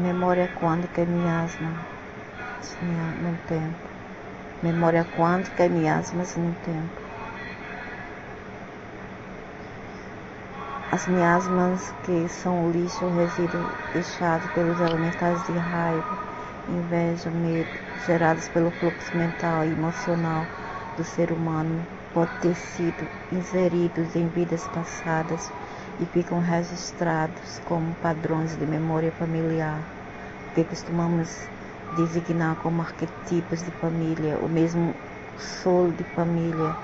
Memória quântica e miasma no tempo. Memória quântica e miasmas no tempo. As miasmas, que são o lixo ou resíduo deixado pelos elementais de raiva, inveja, medo, gerados pelo fluxo mental e emocional do ser humano, podem ter sido inseridos em vidas passadas e ficam registrados como padrões de memória familiar, que costumamos designar como arquetipos de família, o mesmo solo de família,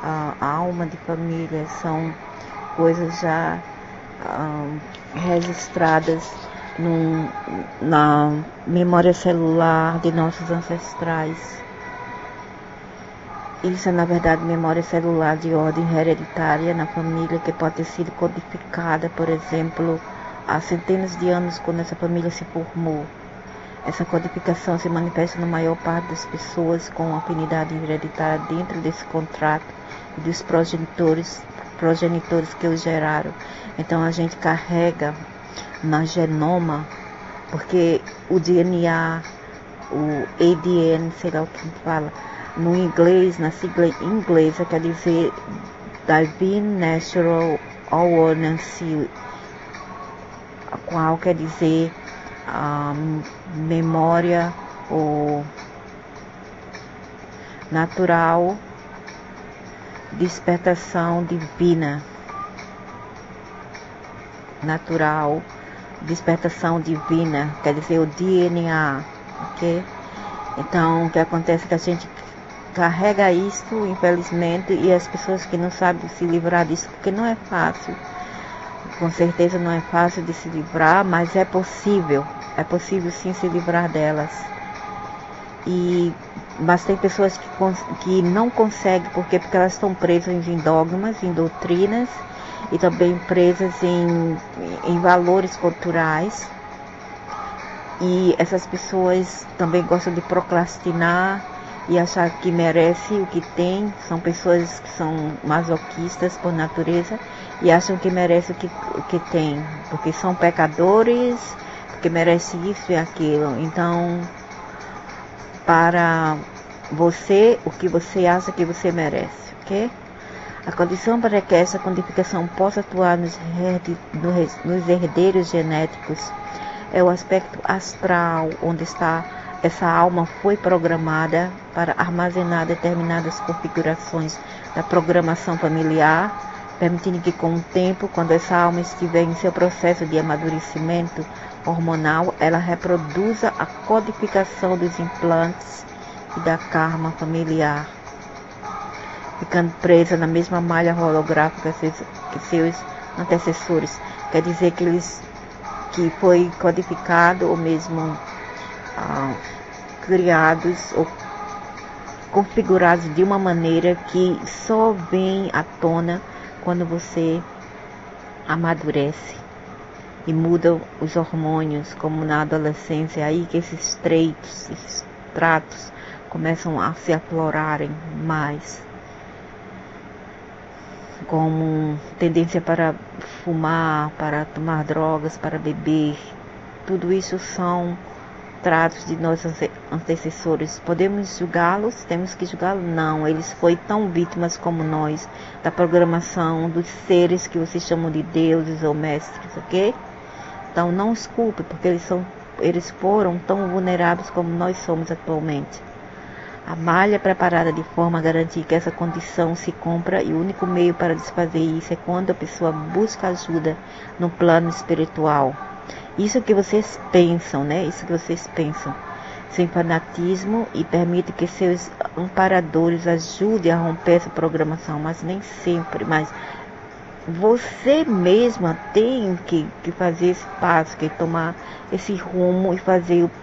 a alma de família, são coisas já registradas na memória celular de nossos ancestrais. Isso é, na verdade, memória celular de ordem hereditária na família, que pode ter sido codificada, por exemplo, há centenas de anos, quando essa família se formou. Essa codificação se manifesta na maior parte das pessoas com afinidade hereditária dentro desse contrato e dos progenitores que os geraram. Então a gente carrega na genoma, porque o DNA, o ADN, sei lá o que fala, no inglês, na sigla inglesa, quer dizer Divine Natural Awareness, a qual quer dizer memória ou natural despertação divina. Natural despertação divina, quer dizer o DNA, ok? Então o que acontece é que a gente carrega isso, infelizmente, e as pessoas que não sabem se livrar disso, porque não é fácil, com certeza não é fácil de se livrar, mas é possível sim se livrar delas. Mas tem pessoas que não conseguem, porque elas estão presas em dogmas, em doutrinas, e também presas em valores culturais. E essas pessoas também gostam de procrastinar e achar que merece o que tem. São pessoas que são masoquistas por natureza e acham que merece o que tem, porque são pecadores, porque merece isso e aquilo. Então, para você, o que você acha que você merece, ok? A condição para que essa codificação possa atuar nos herdeiros genéticos é o aspecto astral, onde essa alma foi programada para armazenar determinadas configurações da programação familiar, permitindo que com o tempo, quando essa alma estiver em seu processo de amadurecimento hormonal, ela reproduza a codificação dos implantes e da karma familiar, ficando presa na mesma malha holográfica que seus antecessores. Quer dizer que foi codificado ou mesmo criados ou configurados de uma maneira que só vem à tona quando você amadurece e muda os hormônios, como na adolescência, aí que esses tratos começam a se aflorarem mais, como tendência para fumar, para tomar drogas, para beber. Tudo isso são tratos de nossos antecessores. Podemos julgá-los? Temos que julgá-los? Não, eles foram tão vítimas como nós da programação dos seres que vocês chamam de deuses ou mestres, ok? Então não os culpe, porque eles foram tão vulneráveis como nós somos atualmente. A malha é preparada de forma a garantir que essa condição se cumpra, e o único meio para desfazer isso é quando a pessoa busca ajuda no plano espiritual. Isso que vocês pensam, né? Isso que vocês pensam, sem fanatismo, e permite que seus amparadores ajudem a romper essa programação, mas nem sempre. Mas você mesma tem que fazer esse passo, que tomar esse rumo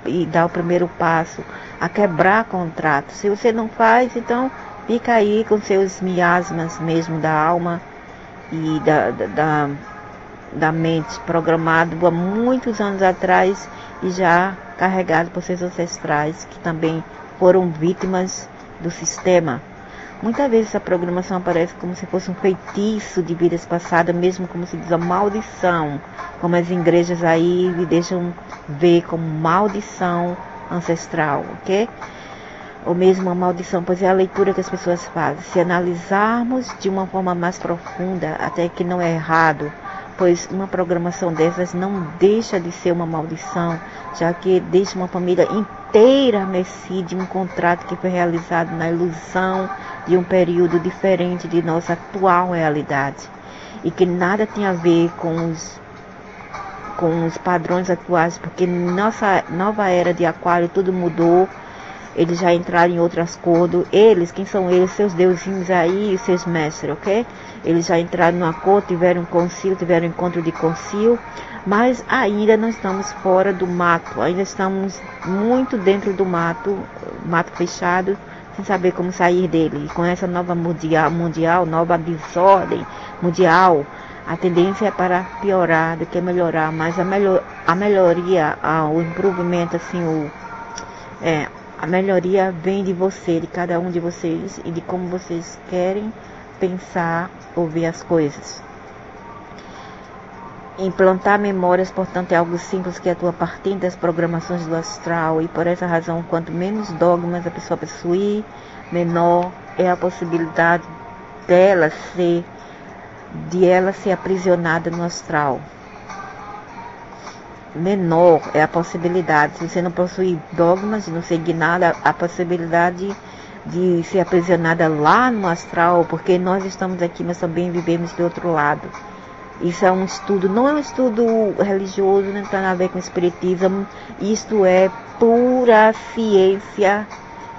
e dar o primeiro passo a quebrar contrato. Se você não faz, então fica aí com seus miasmas mesmo da alma e da mente, programado há muitos anos atrás e já carregado por seus ancestrais, que também foram vítimas do sistema. Muitas vezes essa programação aparece como se fosse um feitiço de vidas passadas, mesmo como se diz a maldição, como as igrejas aí me deixam ver como maldição ancestral, ok? Ou mesmo uma maldição, pois é a leitura que as pessoas fazem. Se analisarmos de uma forma mais profunda, até que não é errado, pois uma programação dessas não deixa de ser uma maldição, já que deixa uma família inteira a mercê de um contrato que foi realizado na ilusão de um período diferente de nossa atual realidade, e que nada tem a ver com os padrões atuais, porque nossa nova era de Aquário tudo mudou. Eles já entraram em outro acordo. Eles, quem são eles? Seus deusinhos aí e seus mestres, ok? Eles já entraram no acordo, tiveram um concílio, tiveram um encontro de concílio, mas ainda não estamos fora do mato, ainda estamos muito dentro do mato fechado, sem saber como sair dele. E com essa nova mundial, nova desordem mundial, a tendência é para piorar do que melhorar, mas a melhoria, o improvement, assim, a melhoria vem de você, de cada um de vocês e de como vocês querem pensar ou ver as coisas. Implantar memórias, portanto, é algo simples que atua partindo das programações do astral, e por essa razão, quanto menos dogmas a pessoa possuir, menor é a possibilidade de ela ser aprisionada no astral. Menor é a possibilidade, se você não possuir dogmas, não seguir nada, a possibilidade de ser aprisionada lá no astral, porque nós estamos aqui, mas também vivemos do outro lado. Isso é um estudo, não é um estudo religioso, não tem nada a ver com espiritismo, isto é pura ciência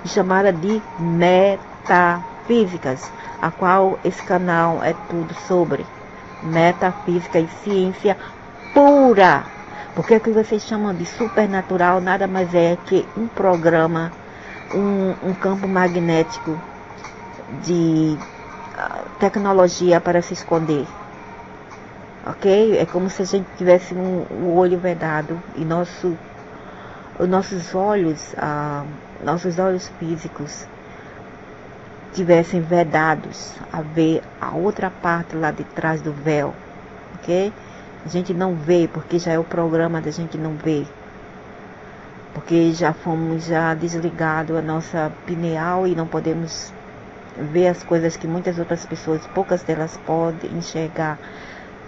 chamada de metafísicas, a qual esse canal é tudo sobre metafísica e ciência pura. Porque o que vocês chamam de supernatural nada mais é que um programa, um campo magnético de tecnologia para se esconder. Ok? É como se a gente tivesse o olho vedado e nossos olhos físicos tivessem vedados a ver a outra parte lá de trás do véu. Ok? A gente não vê, porque já é o programa da gente não ver. Porque já fomos desligados a nossa pineal e não podemos ver as coisas que muitas outras pessoas, poucas delas podem enxergar.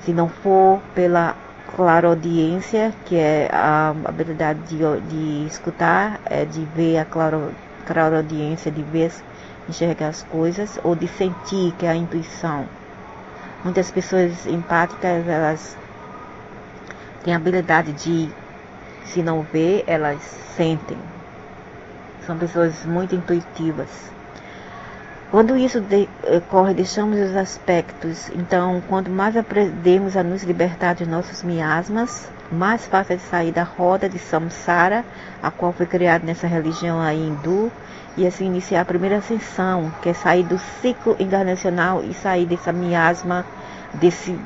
Se não for pela clareaudiência, que é a habilidade de escutar, de ver a clareaudiência, de ver, enxergar as coisas, ou de sentir, que é a intuição. Muitas pessoas empáticas, elas têm a habilidade de, se não ver, elas sentem. São pessoas muito intuitivas. Quando isso ocorre, deixamos os aspectos. Então, quanto mais aprendemos a nos libertar de nossos miasmas, mais fácil é sair da roda de samsara, a qual foi criada nessa religião aí hindu, e assim iniciar a primeira ascensão, que é sair do ciclo encarnacional e sair dessa miasma, desse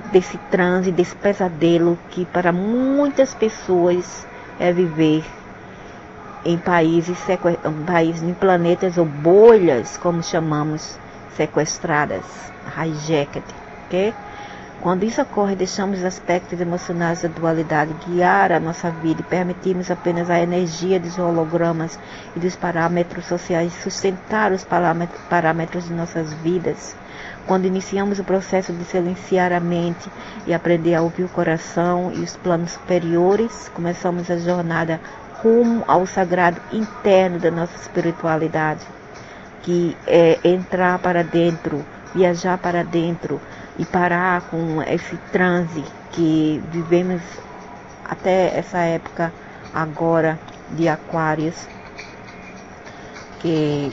transe, desse pesadelo que para muitas pessoas é viver em em planetas ou bolhas, como chamamos, sequestradas, hijacked, ok? Quando isso ocorre, deixamos os aspectos emocionais da dualidade guiar a nossa vida e permitimos apenas a energia dos hologramas e dos parâmetros sociais sustentar os parâmetros de nossas vidas. Quando iniciamos o processo de silenciar a mente e aprender a ouvir o coração e os planos superiores, começamos a jornada rumo ao sagrado interno da nossa espiritualidade, que é entrar para dentro, viajar para dentro e parar com esse transe que vivemos até essa época agora de Aquários, que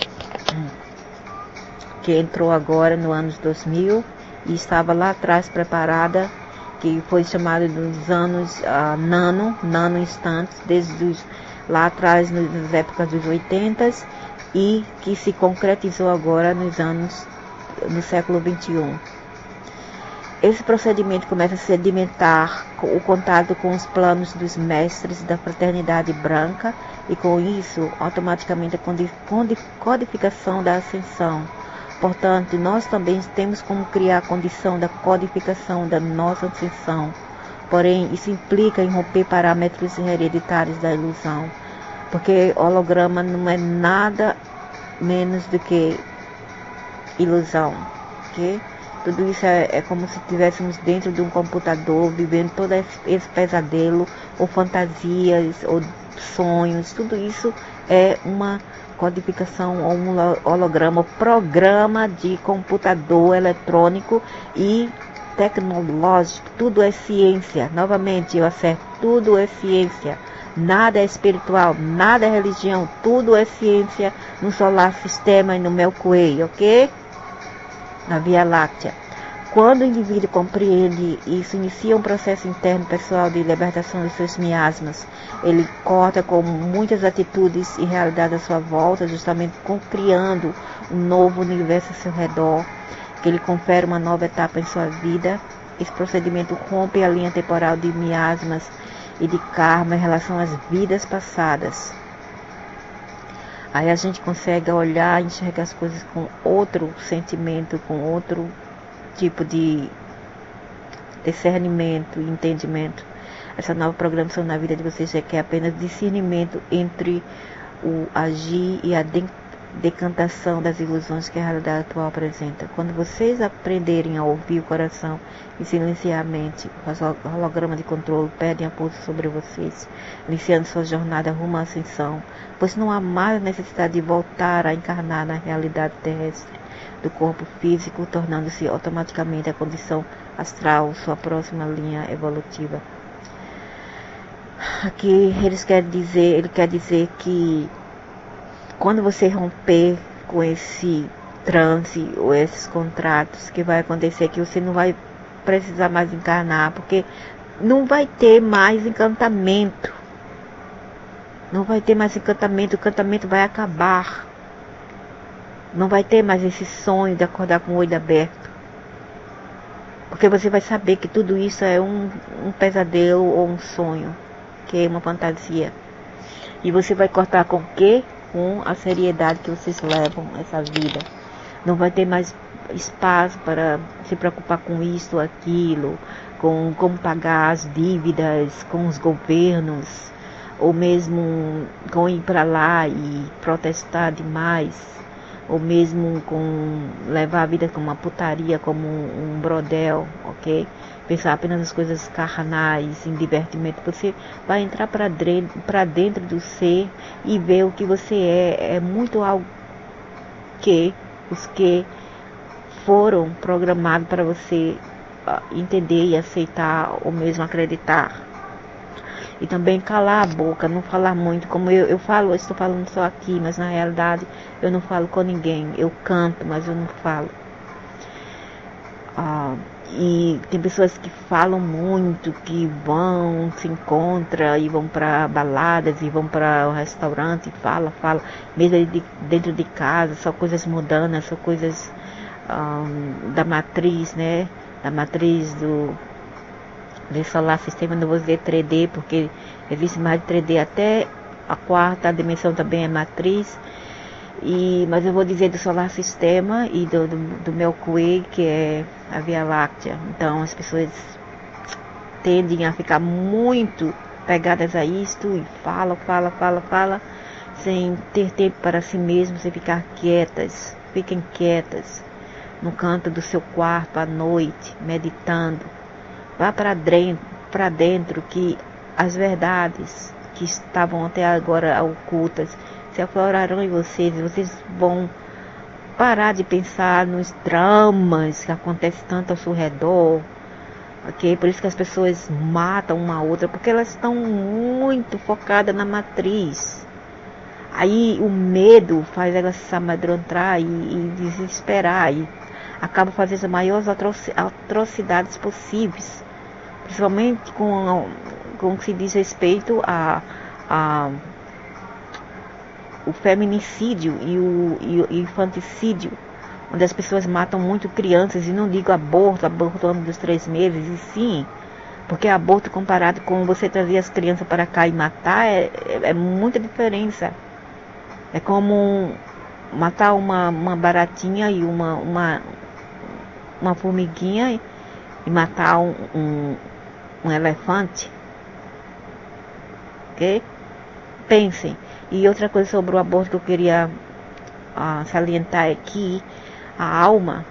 entrou agora no ano 2000 e estava lá atrás preparada, que foi chamado dos anos nano instantes, desde lá atrás, nas épocas dos 80, e que se concretizou agora no século 21. Esse procedimento começa a sedimentar o contato com os planos dos mestres da fraternidade branca, e com isso, automaticamente, a codificação da ascensão, Portanto, nós também temos como criar a condição da codificação da nossa ascensão. Porém, isso implica em romper parâmetros hereditários da ilusão, porque holograma não é nada menos do que ilusão, ok? Tudo isso é como se estivéssemos dentro de um computador, vivendo todo esse pesadelo, ou fantasias, ou sonhos. Tudo isso é uma codificação ou um holograma, programa de computador eletrônico e tecnológico. Tudo é ciência. Novamente eu acerto, tudo é ciência. Nada é espiritual, nada é religião, tudo é ciência no solar sistema e no Milky Way, ok? Na Via Láctea. Quando o indivíduo compreende isso, inicia um processo interno pessoal de libertação dos seus miasmas. Ele corta com muitas atitudes e realidades à sua volta, justamente criando um novo universo ao seu redor, que ele confere uma nova etapa em sua vida. Esse procedimento rompe a linha temporal de miasmas e de karma em relação às vidas passadas. Aí a gente consegue olhar e enxergar as coisas com outro sentimento, com outro tipo de discernimento e entendimento. Essa nova programação na vida de vocês requer apenas discernimento entre o agir e a decantação das ilusões que a realidade atual apresenta. Quando vocês aprenderem a ouvir o coração e silenciar a mente, o holograma de controle perdem a força sobre vocês, iniciando sua jornada rumo à ascensão, pois não há mais necessidade de voltar a encarnar na realidade terrestre do corpo físico, tornando-se automaticamente a condição astral, sua próxima linha evolutiva. Aqui ele quer dizer que quando você romper com esse transe ou esses contratos, que vai acontecer que você não vai precisar mais encarnar, porque não vai ter mais encantamento. Não vai ter mais encantamento, o encantamento vai acabar. Não vai ter mais esse sonho de acordar com o olho aberto. Porque você vai saber que tudo isso é um pesadelo ou um sonho, que é uma fantasia. E você vai cortar com o quê? Com a seriedade que vocês levam essa vida. Não vai ter mais espaço para se preocupar com isto ou aquilo, com como pagar as dívidas com os governos, ou mesmo com ir para lá e protestar demais, ou mesmo com levar a vida como uma putaria, como um brodel, ok? Pensar apenas nas coisas carnais, em divertimento. Você vai entrar para dentro do ser e ver o que você é. É muito algo que os que foram programados para você entender e aceitar, ou mesmo acreditar. E também calar a boca, não falar muito, como eu falo, eu estou falando só aqui, mas na realidade eu não falo com ninguém. Eu canto, mas eu não falo. E tem pessoas que falam muito, que vão, se encontram e vão para baladas e vão para o restaurante e fala, mesmo dentro de casa, só coisas mudando, só coisas da matriz, né? Da matriz do solar sistema, não vou dizer 3D, porque existe mais de 3D, até a quarta dimensão também é matriz. Mas eu vou dizer do solar sistema e do Milky Way, que é a Via Láctea. Então as pessoas tendem a ficar muito pegadas a isto e fala, sem ter tempo para si mesmo, sem ficar quietas. Fiquem quietas no canto do seu quarto à noite, meditando. Vá para dentro, que as verdades que estavam até agora ocultas se aflorarão em vocês. Vocês vão parar de pensar nos dramas que acontecem tanto ao seu redor, ok? Por isso que as pessoas matam uma a outra, porque elas estão muito focadas na matriz. Aí o medo faz elas se amedrontar e desesperar, e acaba fazendo as maiores atrocidades possíveis, principalmente com o que se diz respeito o feminicídio e o infanticídio, onde as pessoas matam muito crianças. E não digo aborto antes dos 3 meses, e sim, porque aborto comparado com você trazer as crianças para cá e matar, é muita diferença. É como matar uma baratinha e uma formiguinha e matar um elefante, ok? Pensem. E outra coisa sobre o aborto que eu queria salientar é que a alma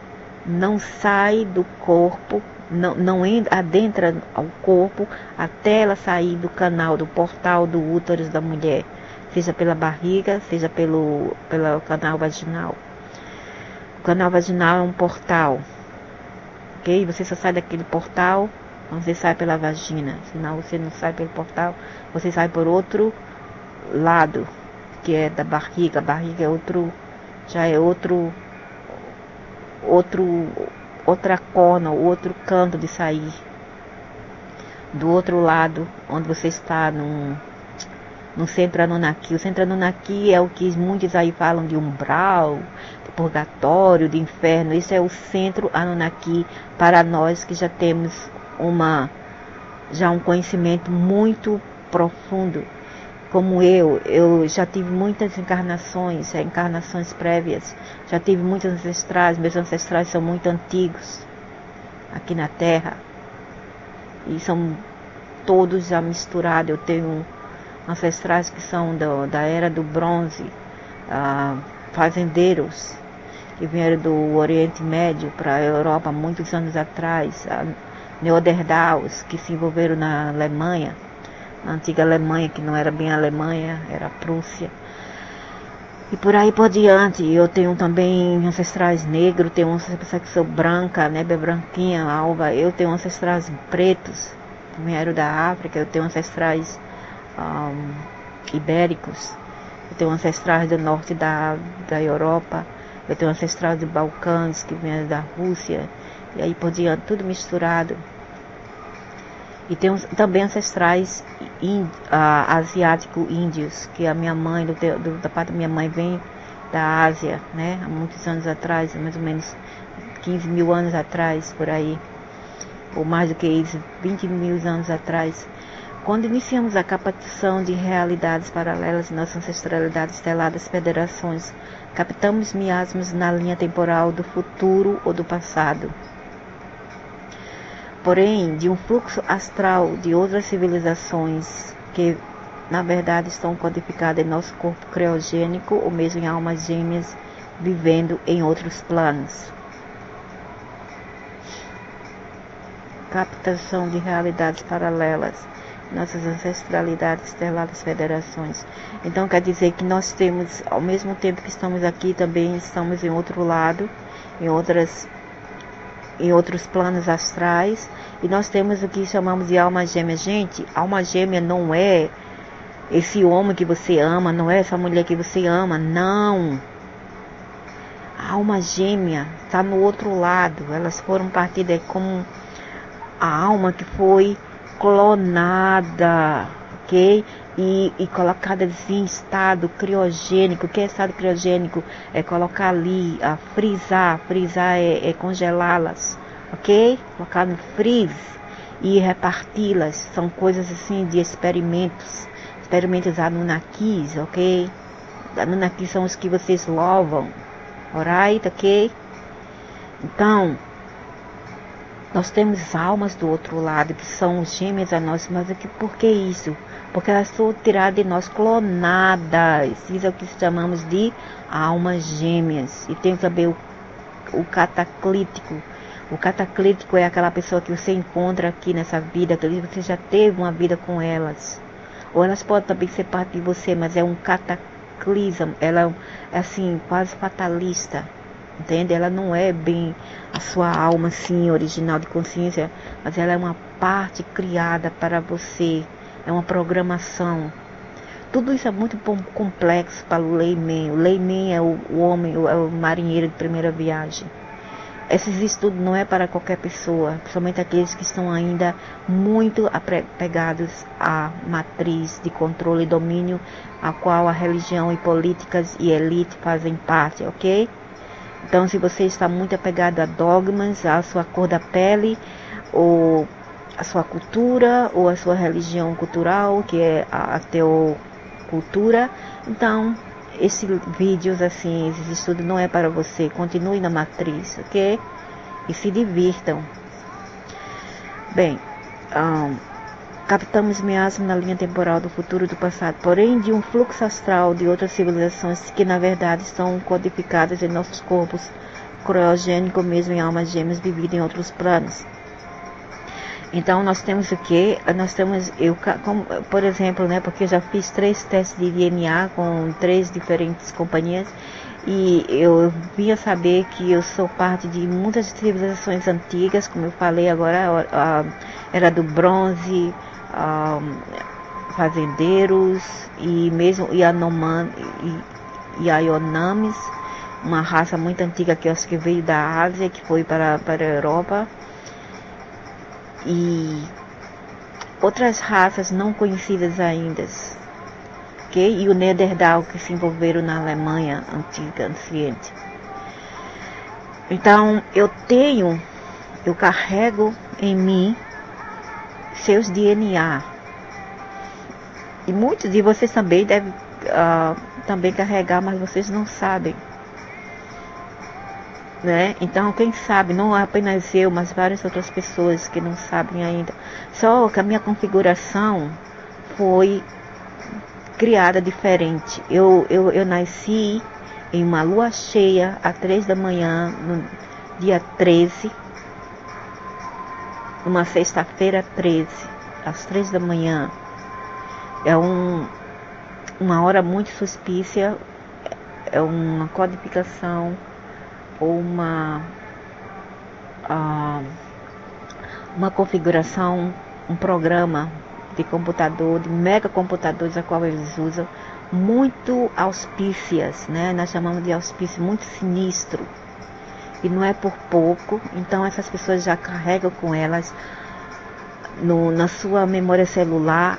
não sai do corpo, não adentra ao corpo até ela sair do canal, do portal do útero da mulher, seja pela barriga, seja pelo canal vaginal. O canal vaginal é um portal, ok? Você só sai daquele portal quando você sai pela vagina, senão você não sai pelo portal, você sai por outro lado, que é da barriga. A barriga é outra cona, outro canto de sair. Do outro lado, onde você está no centro Anunnaki. O centro Anunnaki é o que muitos aí falam de umbral, de purgatório, de inferno. Esse é o centro Anunnaki para nós que já temos um conhecimento muito profundo. Como eu já tive muitas encarnações prévias, já tive muitos ancestrais, meus ancestrais são muito antigos aqui na Terra, e são todos já misturados. Eu tenho ancestrais que são da era do bronze, fazendeiros, que vieram do Oriente Médio para a Europa muitos anos atrás, Neandertais, que se envolveram na Alemanha, na antiga Alemanha, que não era bem a Alemanha, era a Prússia. E por aí por diante. Eu tenho também ancestrais negros, tenho uma pessoa que sou branca, né, bem branquinha, alva. Eu tenho ancestrais pretos, que vieram da África. Eu tenho ancestrais ibéricos. Eu tenho ancestrais do norte da Europa. Eu tenho ancestrais dos Balcãs, que vieram da Rússia. E aí por diante, tudo misturado. E tem também ancestrais asiáticos índios, que a minha mãe, da parte da minha mãe, vem da Ásia, né? Há muitos anos atrás, mais ou menos 15 mil anos atrás, por aí. Ou mais do que isso, 20 mil anos atrás. Quando iniciamos a captação de realidades paralelas em nossa ancestralidade estelar das federações, captamos miasmas na linha temporal do futuro ou do passado. Porém, de um fluxo astral de outras civilizações que, na verdade, estão codificadas em nosso corpo criogênico ou mesmo em almas gêmeas vivendo em outros planos. Captação de realidades paralelas, nossas ancestralidades estelares federações. Então, quer dizer que nós temos, ao mesmo tempo que estamos aqui, também estamos em outro lado, em outros planos astrais, e nós temos o que chamamos de alma gêmea. Gente, alma gêmea não é esse homem que você ama, não é essa mulher que você ama, não. A alma gêmea está no outro lado. Elas foram partidas como a alma que foi clonada, ok? E colocada em estado criogênico. O que é estado criogênico? É colocar ali, frisar é congelá-las, ok? Colocar no freeze e reparti-las. São coisas assim de experimentos Anunnakis, ok? Anunnakis são os que vocês louvam, alright, ok? Então, nós temos almas do outro lado que são gêmeas a nós, mas por que isso? Porque elas são tiradas de nós, clonadas. Isso é o que chamamos de almas gêmeas. E tem também o cataclítico. O cataclítico é aquela pessoa que você encontra aqui nessa vida, que você já teve uma vida com elas. Ou elas podem também ser parte de você, mas é um cataclismo. Ela é assim, quase fatalista. Entende? Ela não é bem a sua alma assim, original de consciência, mas ela é uma parte criada para você. É uma programação. Tudo isso é muito complexo para o layman. O layman é o homem, é o marinheiro de primeira viagem. Esses estudos não é para qualquer pessoa, principalmente aqueles que estão ainda muito apegados à matriz de controle e domínio, a qual a religião e políticas e elite fazem parte, ok? Então, se você está muito apegado a dogmas, à sua cor da pele, ou a sua cultura, ou a sua religião cultural, que é a teocultura, então esses vídeos assim, esses estudos não é para você. Continue na matriz, ok? E se divirtam. Bem, captamos miasma na linha temporal do futuro e do passado, porém de um fluxo astral de outras civilizações que na verdade estão codificadas em nossos corpos criogênicos, mesmo em almas gêmeas vividas em outros planos. Então nós temos o que? Nós temos, por exemplo, né, porque eu já fiz 3 testes de DNA com 3 diferentes companhias, e eu vinha saber que eu sou parte de muitas civilizações antigas, como eu falei agora, era do bronze, fazendeiros, e mesmo Yanomami e Ayonamis, uma raça muito antiga que eu acho que veio da Ásia, que foi para a Europa, e outras raças não conhecidas ainda, okay? E o Neandertal, que se envolveram na Alemanha antiga, anciente. Então eu carrego em mim seus DNA, e muitos de vocês também devem também carregar, mas vocês não sabem, né? Então, quem sabe, não apenas eu, mas várias outras pessoas que não sabem ainda. Só que a minha configuração foi criada diferente. Eu nasci em uma lua cheia, às 3 da manhã, no dia 13, numa sexta-feira 13, às 3 da manhã. É uma hora muito suspícia, é uma codificação, ou uma configuração, um programa de computador, de mega computadores a qual eles usam, muito auspícias, né? Nós chamamos de auspício muito sinistro, e não é por pouco. Então essas pessoas já carregam com elas na sua memória celular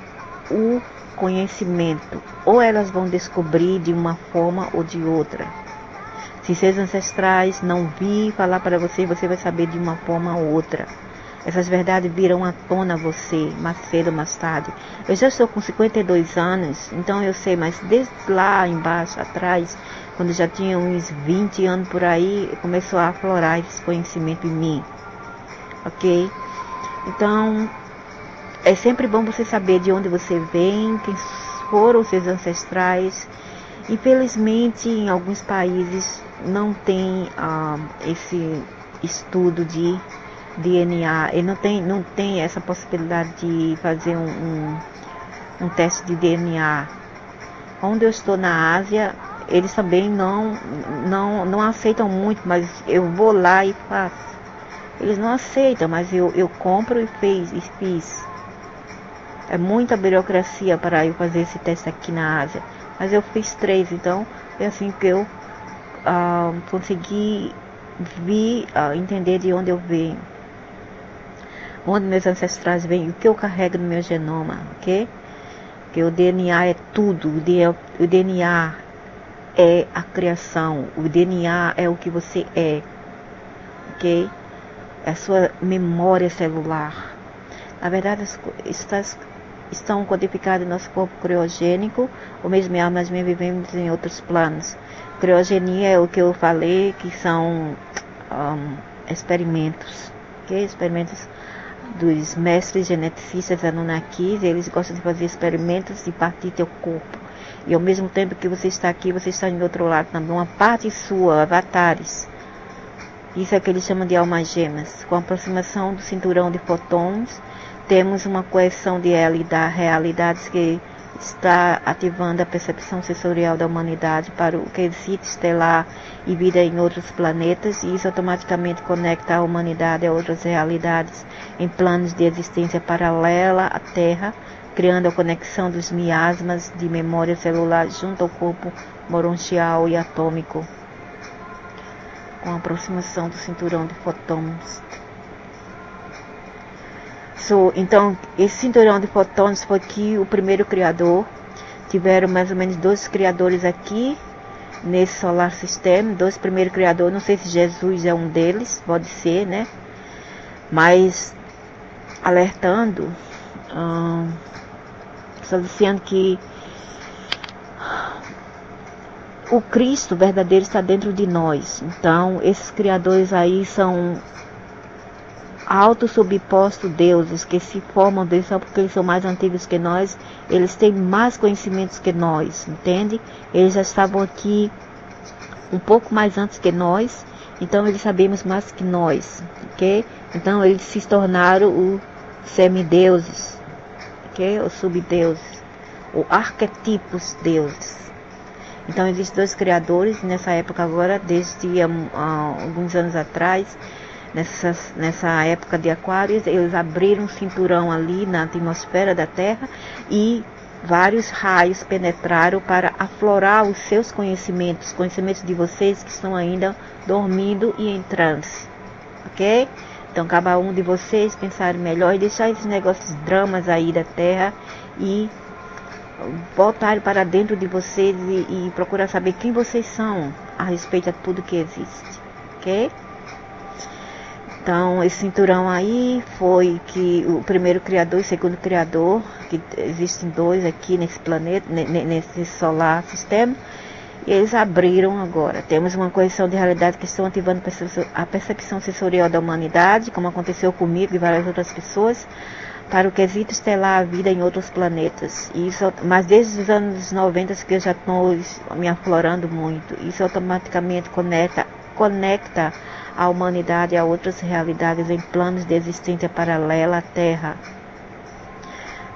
o conhecimento, ou elas vão descobrir de uma forma ou de outra. Se seus ancestrais não vir falar para você, você vai saber de uma forma ou outra. Essas verdades virão à tona a você, mais cedo ou mais tarde. Eu já estou com 52 anos, então eu sei, mas desde lá embaixo, atrás, quando já tinha uns 20 anos por aí, começou a aflorar esse conhecimento em mim. Ok? Então, é sempre bom você saber de onde você vem, quem foram os seus ancestrais. Infelizmente, em alguns países não tem esse estudo de DNA. Ele não tem essa possibilidade de fazer um teste de DNA. Onde eu estou na Ásia, eles também não aceitam muito, mas eu vou lá e faço. Eles não aceitam, mas eu compro e fiz. É muita burocracia para eu fazer esse teste aqui na Ásia. Mas eu fiz 3, então é assim que eu consegui entender de onde eu venho, onde meus ancestrais vêm, o que eu carrego no meu genoma, ok? Porque o DNA é tudo, o DNA é a criação, o DNA é o que você é, ok? É a sua memória celular. Na verdade, estão codificados em nosso corpo criogênico, ou mesmo almas mesmo vivemos em outros planos. Criogenia é o que eu falei, que são experimentos, okay? Experimentos dos mestres geneticistas Anunnakis. Eles gostam de fazer experimentos de partir teu corpo, e ao mesmo tempo que você está aqui, você está em outro lado também, uma parte sua, avatares. Isso é o que eles chamam de almas gêmeas. Com a aproximação do cinturão de fotões, temos uma coerção de realidades que está ativando a percepção sensorial da humanidade para o quesito estelar e vida em outros planetas, e isso automaticamente conecta a humanidade a outras realidades em planos de existência paralela à Terra, criando a conexão dos miasmas de memória celular junto ao corpo moronchial e atômico, com a aproximação do cinturão de fotões. Então, esse cinturão de fotões foi que o primeiro criador. Tiveram mais ou menos 2 criadores aqui nesse solar system, 2 primeiros criadores. Não sei se Jesus é um deles, pode ser, né? Mas alertando, só dizendo que o Cristo verdadeiro está dentro de nós. Então, esses criadores aí são autossubpostos deuses que se formam deles só porque eles são mais antigos que nós. Eles têm mais conhecimentos que nós, entende? Eles já estavam aqui um pouco mais antes que nós, então eles sabemos mais que nós, ok? Então eles se tornaram os semideuses, ok? Os subdeuses, ou arquetipos deuses. Então existem dois criadores nessa época agora, desde alguns anos atrás, nessa época de Aquários, eles abriram um cinturão ali na atmosfera da Terra e vários raios penetraram para aflorar os seus conhecimentos de vocês que estão ainda dormindo e em transe, ok? Então, cada um de vocês pensar melhor e deixar esses negócios, dramas aí da Terra e voltar para dentro de vocês e procurar saber quem vocês são a respeito de tudo que existe, ok? Então, esse cinturão aí foi que o primeiro criador e o segundo criador, que existem dois aqui nesse planeta, nesse solar sistema, e eles abriram agora. Temos uma correção de realidade que estão ativando a percepção sensorial da humanidade, como aconteceu comigo e várias outras pessoas, para o quesito estelar a vida em outros planetas. Mas desde os anos 90 que eu já estou me aflorando muito, isso automaticamente conecta a humanidade a outras realidades em planos de existência paralela à Terra,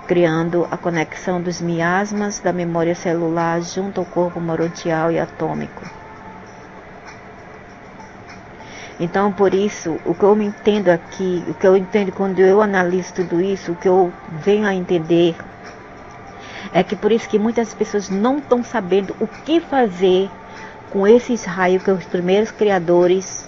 criando a conexão dos miasmas da memória celular junto ao corpo morontial e atômico. Então, por isso, o que eu me entendo aqui, o que eu entendo quando eu analiso tudo isso, o que eu venho a entender, é que por isso que muitas pessoas não estão sabendo o que fazer com esses raios que os primeiros criadores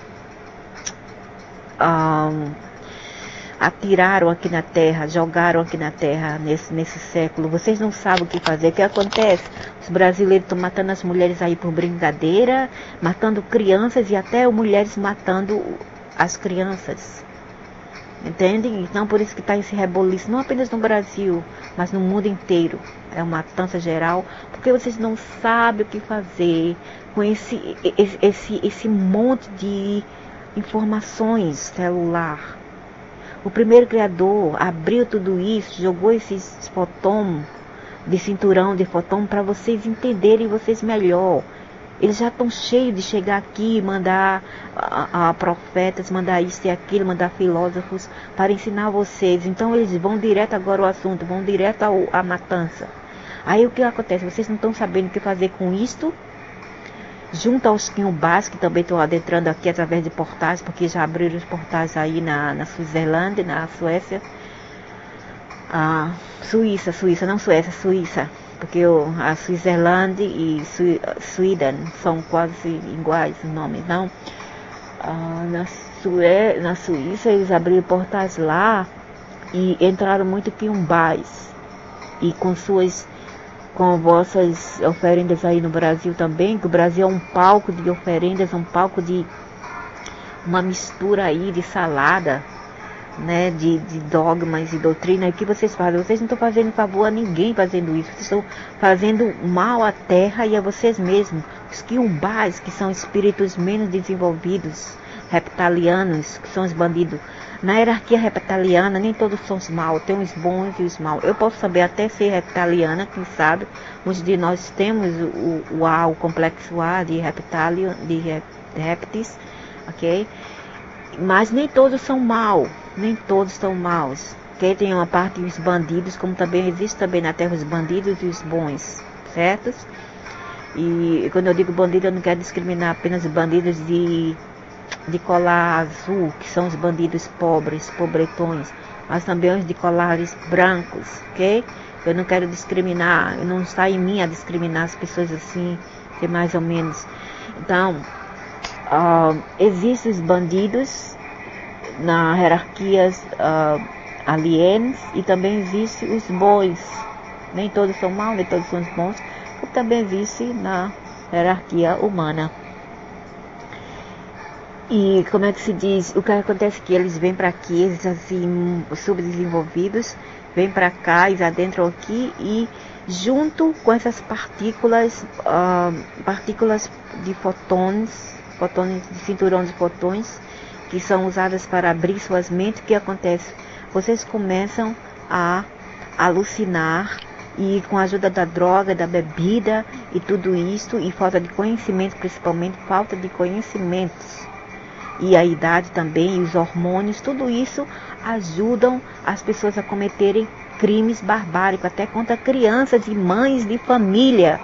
atiraram aqui na Terra, jogaram aqui na Terra nesse século. Vocês não sabem o que fazer. O que acontece? Os brasileiros estão matando as mulheres aí por brincadeira, matando crianças e até mulheres matando as crianças. Entendem? Então por isso que está esse reboliço, não apenas no Brasil, mas no mundo inteiro. É uma matança geral, porque vocês não sabem o que fazer com esse monte de informações celular. O primeiro criador abriu tudo isso, jogou esses fótons de cinturão de fóton para vocês entenderem vocês melhor. Eles já estão cheios de chegar aqui e mandar profetas, mandar isso e aquilo, mandar filósofos para ensinar vocês. Então eles vão direto agora ao assunto, vão direto à matança. Aí o que acontece? Vocês não estão sabendo o que fazer com isto? Junto aos Quimbás, que também estão adentrando aqui através de portais, porque já abriram os portais aí na Suíça, na Suécia. Suíça, não Suécia, Suíça. Porque a Suíça e Sweden são quase iguais os nomes, não? Na Suíça eles abriram portais lá e entraram muito Quimbás. E com vossas oferendas aí no Brasil também, que o Brasil é um palco de oferendas, um palco de uma mistura aí de salada, né, de dogmas e doutrina. O que vocês fazem? Vocês não estão fazendo favor a ninguém fazendo isso, vocês estão fazendo mal à terra e a vocês mesmos. Os quiumbás, que são espíritos menos desenvolvidos, reptilianos, que são os bandidos. Na hierarquia reptiliana, nem todos são os maus, tem os bons e os maus. Eu posso saber até ser reptiliana, quem sabe. Muitos de nós temos o complexo A de répteis, ok? Mas nem todos são maus, nem todos são maus. Ok? Tem uma parte dos bandidos, como também existe também na Terra os bandidos e os bons, certo? E quando eu digo bandido, eu não quero discriminar apenas bandidos de colar azul, que são os bandidos pobres, pobretões, mas também os de colares brancos, ok? Eu não quero discriminar, não está em mim a discriminar as pessoas assim, que mais ou menos. Então, existem os bandidos na hierarquias alienes e também existem os bons. Nem todos são maus, nem todos são bons, como também existe na hierarquia humana. E como é que se diz? O que acontece é que eles vêm para aqui, eles assim, subdesenvolvidos, vêm para cá, eles adentram aqui e junto com essas partículas de fotões, de cinturão de fotões, que são usadas para abrir suas mentes, o que acontece? Vocês começam a alucinar e com a ajuda da droga, da bebida e tudo isso, e falta de conhecimento, principalmente falta de conhecimentos, e a idade também, e os hormônios, tudo isso ajudam as pessoas a cometerem crimes barbáricos, até contra crianças e mães de família.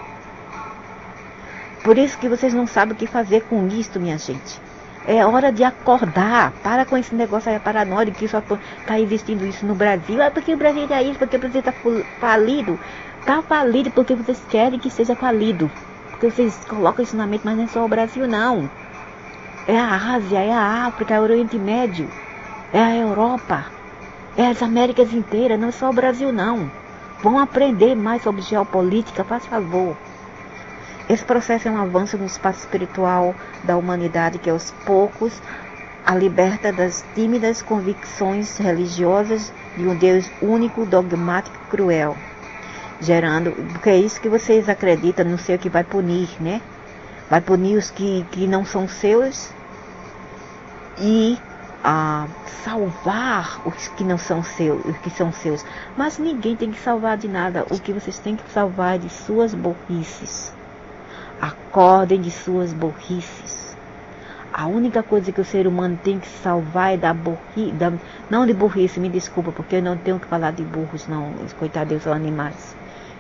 Por isso que vocês não sabem o que fazer com isso, minha gente. É hora de acordar. Para com esse negócio aí paranoico que só está existindo isso no Brasil. É porque o Brasil é isso, porque o Brasil está falido. Está falido porque vocês querem que seja falido. Porque vocês colocam isso na mente, mas não é só o Brasil, não. É a Ásia, é a África, é o Oriente Médio, é a Europa, é as Américas inteiras, não é só o Brasil, não. Vão aprender mais sobre geopolítica, faz favor. Esse processo é um avanço no espaço espiritual da humanidade que aos poucos a liberta das tímidas convicções religiosas de um Deus único, dogmático e cruel. Gerando, porque é isso que vocês acreditam, não sei o que vai punir, né? Vai punir os que não são seus e salvar os que não são seus, os que são seus. Mas ninguém tem que salvar de nada. O que vocês têm que salvar é de suas burrices. Acordem de suas burrices. A única coisa que o ser humano tem que salvar é da burrice, não de burrice, me desculpa, porque eu não tenho que falar de burros, não, coitados, eles são animais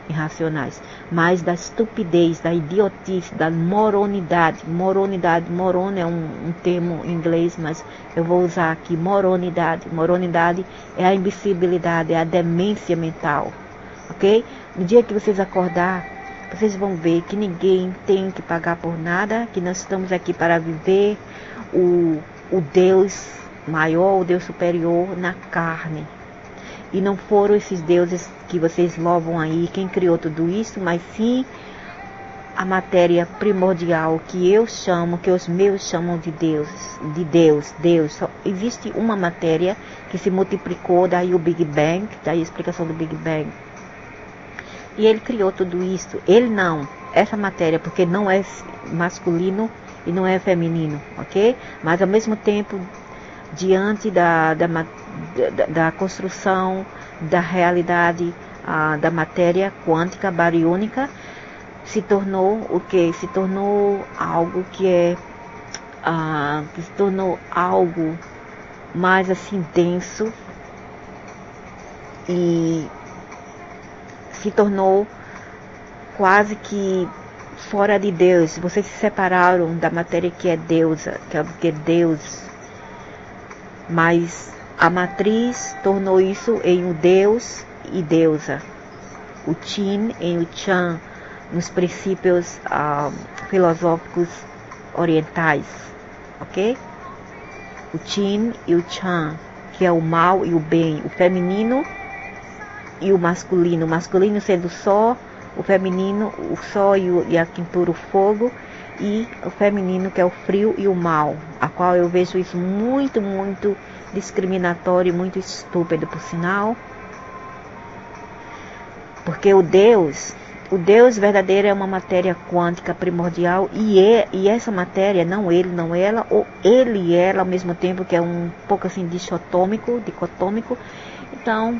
irracionais, mas da estupidez, da idiotice, da moronidade. Morone é um termo em inglês, mas eu vou usar aqui moronidade. Moronidade é a imbecilidade, é a demência mental, ok? No dia que vocês acordar, vocês vão ver que ninguém tem que pagar por nada, que nós estamos aqui para viver o Deus maior, o Deus superior na carne. E não foram esses deuses que vocês louvam aí, quem criou tudo isso, mas sim a matéria primordial que eu chamo, que os meus chamam de Deus. Só existe uma matéria que se multiplicou, daí o Big Bang, daí a explicação do Big Bang. E ele criou tudo isso. Ele não, essa matéria, porque não é masculino e não é feminino, ok? Mas ao mesmo tempo, diante da construção da realidade da matéria quântica bariônica, se tornou o que? Se tornou algo que se tornou algo mais assim denso e se tornou quase que fora de Deus. Vocês se separaram da matéria que é deusa, que é Deus. Mas a matriz tornou isso em um Deus e deusa. O Chin em o Chan, nos princípios filosóficos orientais, ok? O Chin e o Chan, que é o mal e o bem, o feminino e o masculino sendo só, o feminino, o sol e a quintura, o fogo, e o feminino que é o frio e o mal, a qual eu vejo isso muito, muito discriminatório e muito estúpido, por sinal, porque o Deus verdadeiro é uma matéria quântica primordial e essa matéria, não ele, não ela, ou ele e ela ao mesmo tempo, que é um pouco assim dicotômico. Então,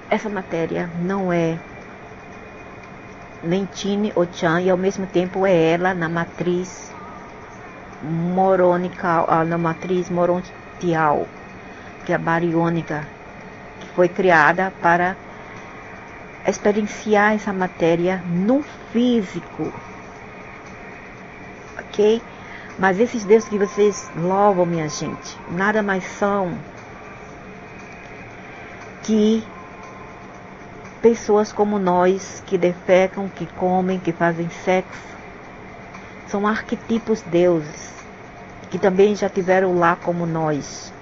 essa matéria não é nem Chin ou Chan, e ao mesmo tempo é ela na matriz morônica, na matriz morontial, que é a bariônica, que foi criada para experienciar essa matéria no físico, ok? Mas esses deuses que vocês louvam, minha gente, nada mais são que pessoas como nós, que defecam, que comem, que fazem sexo. São arquetipos deuses, que também já tiveram lá como nós.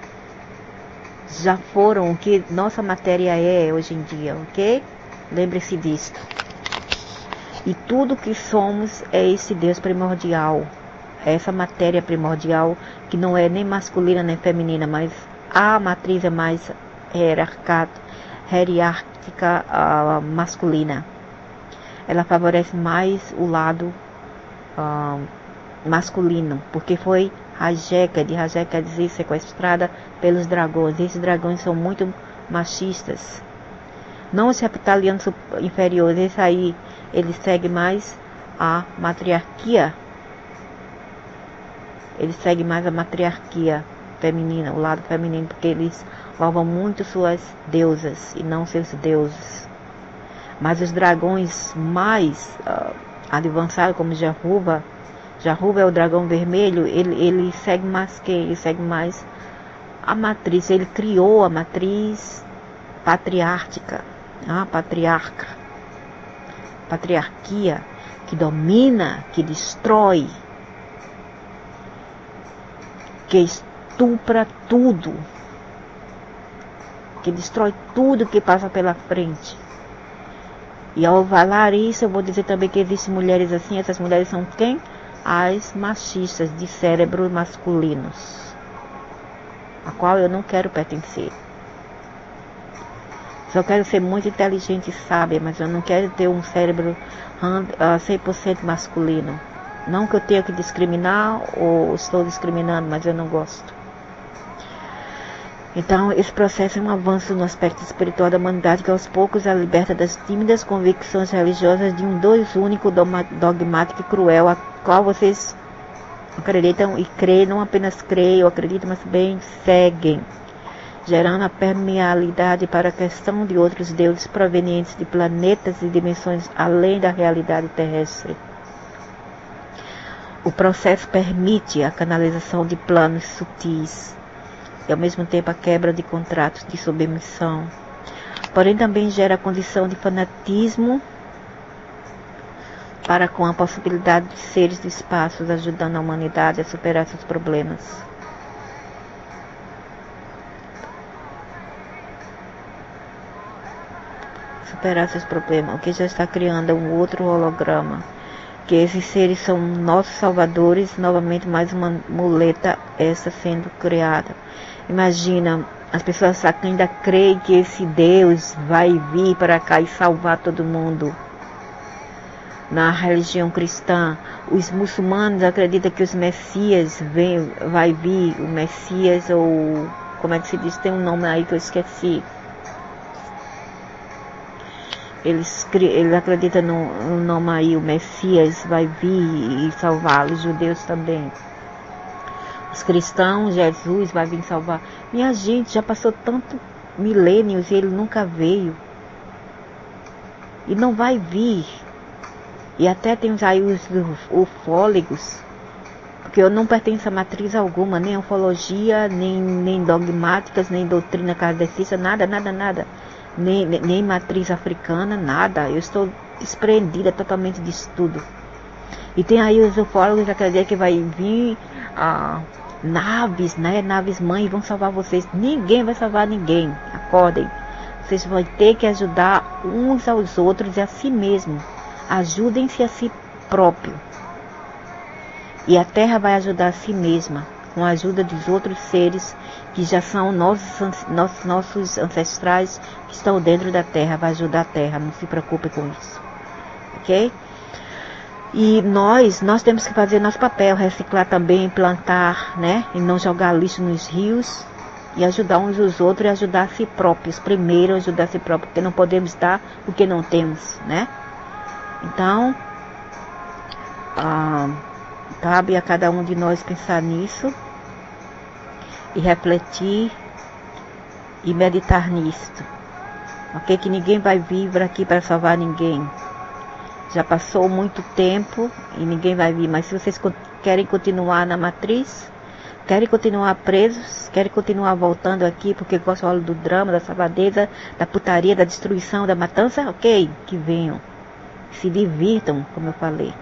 Já foram o que nossa matéria é hoje em dia, ok? Lembre-se disso. E tudo que somos é esse Deus primordial. essa matéria primordial, que não é nem masculina nem feminina, mas a matriz é mais hierárquica masculina. Ela favorece mais o lado masculino, porque foi Rajeka quer dizer sequestrada pelos dragões. Esses dragões são muito machistas. Não os reptilianos inferiores, esse aí, ele segue mais a matriarquia. Ele segue mais a matriarquia feminina, o lado feminino, porque eles louvam muito suas deusas e não seus deuses. Mas os dragões mais avançados, como Jahuva é o dragão vermelho, ele segue mais quem? Ele segue mais a matriz. Ele criou a matriz patriárquica, a patriarquia, que domina, que destrói, que estupra tudo, que destrói tudo que passa pela frente. E ao falar isso, eu vou dizer também que existem mulheres assim. Essas mulheres são quem? As machistas de cérebros masculinos, a qual eu não quero pertencer. Só quero ser muito inteligente e sábia, mas eu não quero ter um cérebro 100% masculino. Não que eu tenha que discriminar ou estou discriminando, mas eu não gosto. Então, esse processo é um avanço no aspecto espiritual da humanidade, que aos poucos a liberta das tímidas convicções religiosas de um Deus único, dogmático e cruel, a qual vocês acreditam e creem, não apenas creem ou acreditam, mas bem seguem, gerando a permeabilidade para a questão de outros deuses provenientes de planetas e dimensões além da realidade terrestre. O processo permite a canalização de planos sutis e ao mesmo tempo a quebra de contratos de submissão. Porém também gera a condição de fanatismo para com a possibilidade de seres do espaço ajudando a humanidade a superar seus problemas. Superar seus problemas, o que já está criando um outro holograma, que esses seres são nossos salvadores, novamente mais uma muleta essa sendo criada. Imagina, as pessoas ainda creem que esse Deus vai vir para cá e salvar todo mundo. Na religião cristã, os muçulmanos acreditam que os Messias vai vir, o Messias, ou como é que se diz, tem um nome aí que eu esqueci. Eles acreditam no nome aí, o Messias vai vir e salvar, os judeus também. Os cristãos, Jesus vai vir salvar. Minha gente, já passou tanto milênios e ele nunca veio. E não vai vir. E até tem aí os ufólogos, porque eu não pertenço a matriz alguma, nem ufologia, nem dogmáticas, nem doutrina kardecista, nada. Nem matriz africana, nada. Eu estou despreendida totalmente disso tudo. E tem aí os ufólogos que acreditam que vai vir naves, né? Naves mãe vão salvar vocês. Ninguém vai salvar ninguém. Acordem. Vocês vão ter que ajudar uns aos outros e a si mesmo. Ajudem-se a si próprio. E a Terra vai ajudar a si mesma, com a ajuda dos outros seres que já são nossos ancestrais que estão dentro da Terra. Vai ajudar a Terra, não se preocupe com isso. Ok? E nós temos que fazer nosso papel, reciclar também, plantar, né? E não jogar lixo nos rios. E ajudar uns aos outros e ajudar a si próprios. Primeiro ajudar a si próprio, porque não podemos dar o que não temos, né? Então, cabe a cada um de nós pensar nisso e refletir e meditar nisto. Ok? Que ninguém vai vir aqui para salvar ninguém. Já passou muito tempo e ninguém vai vir. Mas se vocês querem continuar na matriz, querem continuar presos, querem continuar voltando aqui porque gostam do drama, da safadeza, da putaria, da destruição, da matança, ok? Que venham. Se divirtam, como eu falei.